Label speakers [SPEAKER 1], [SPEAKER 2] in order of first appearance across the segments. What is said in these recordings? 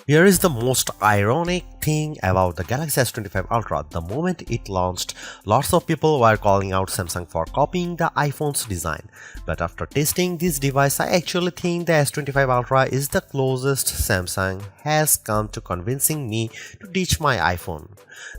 [SPEAKER 1] Here is the most ironic thing about the Galaxy S25 Ultra. The moment it launched, lots of people were calling out Samsung for copying the iPhone's design. But after testing this device, I actually think the S25 Ultra is the closest Samsung has come to convincing me to ditch my iPhone.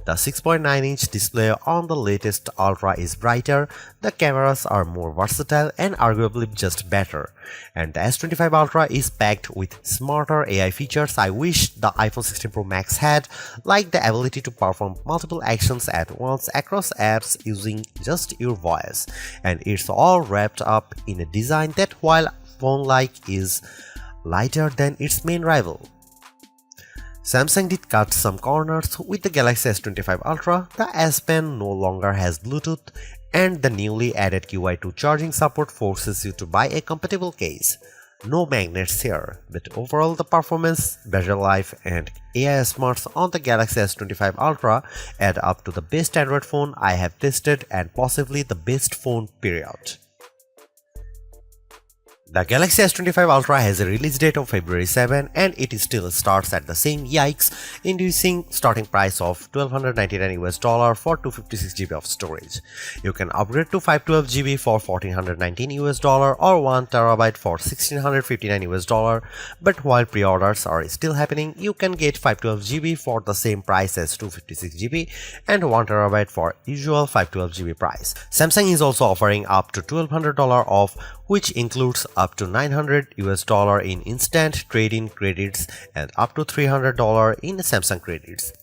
[SPEAKER 1] The 6.9-inch display on the latest Ultra is brighter, the cameras are more versatile and arguably just better. And the S25 Ultra is packed with smarter AI features I wish the iPhone 16 Pro Max had, like the ability to perform multiple actions at once across apps using just your voice. And it's all wrapped up in a design that, while phone-like, is lighter than its main rival. Samsung did cut some corners with the Galaxy S25 Ultra. The S Pen no longer has Bluetooth, and the newly added QI2 charging support forces you to buy a compatible case. No magnets here, but overall the performance, battery life, and AI smarts on the Galaxy S25 Ultra add up to the best Android phone I have tested and possibly the best phone period. The Galaxy S25 Ultra has a release date of February 7 and it still starts at the same yikes-inducing starting price of $1,299 for 256GB of storage. You can upgrade to 512GB for $1,419 or 1TB for $1,659, but while pre-orders are still happening, you can get 512GB for the same price as 256GB and 1TB for usual 512GB price. Samsung is also offering up to $1,200 off, which includes up to $900 in instant trade-in credits and up to $300 in Samsung credits.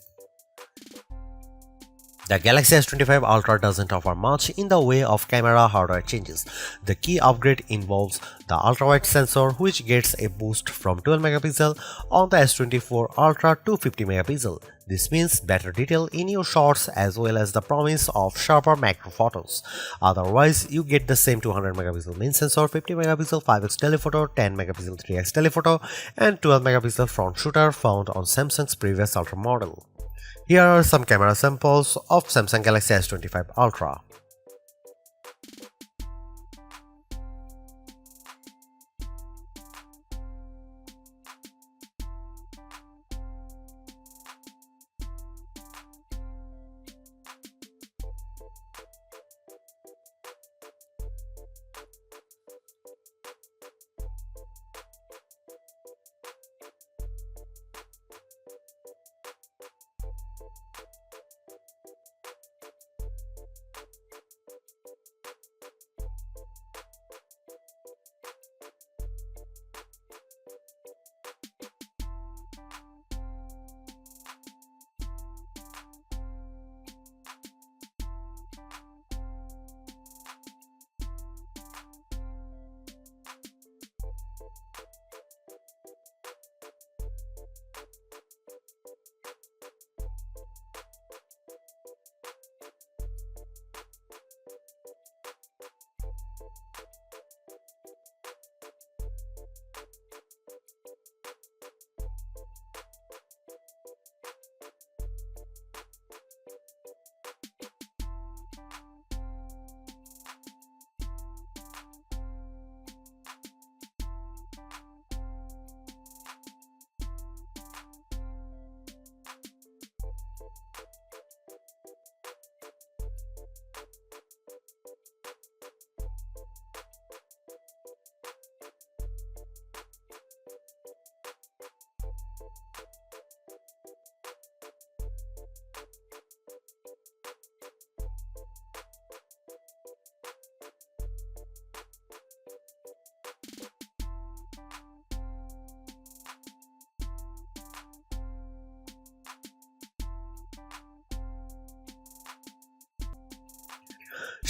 [SPEAKER 1] The Galaxy S25 Ultra doesn't offer much in the way of camera hardware changes. The key upgrade involves the ultra-wide sensor, which gets a boost from 12MP on the S24 Ultra to 50MP. This means better detail in your shots as well as the promise of sharper macro photos. Otherwise, you get the same 200MP main sensor, 50MP 5x telephoto, 10MP 3x telephoto, and 12MP front shooter found on Samsung's previous Ultra model. Here are some camera samples of Samsung Galaxy S25 Ultra.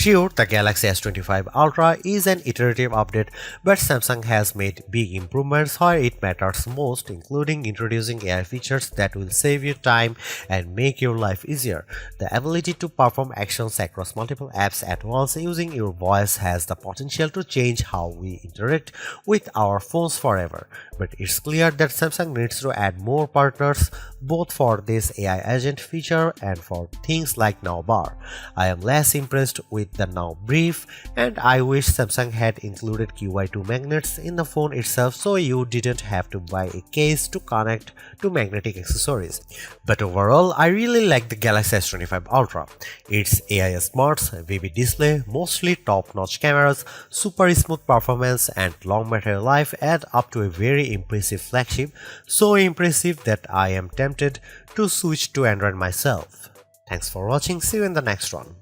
[SPEAKER 1] Sure, the Galaxy S25 Ultra is an iterative update, but Samsung has made big improvements where it matters most, including introducing AI features that will save you time and make your life easier. The ability to perform actions across multiple apps at once using your voice has the potential to change how we interact with our phones forever. But it's clear that Samsung needs to add more partners, both for this AI agent feature and for things like Now Bar. I am less impressed with the Now Brief, and I wish Samsung had included QI2 magnets in the phone itself so you didn't have to buy a case to connect to magnetic accessories. But overall, I really like the Galaxy S25 Ultra. Its AI smarts, vivid display, mostly top-notch cameras, super smooth performance and long battery life add up to a very impressive flagship, so impressive that I am tempted to switch to Android myself. Thanks for watching, see you in the next one.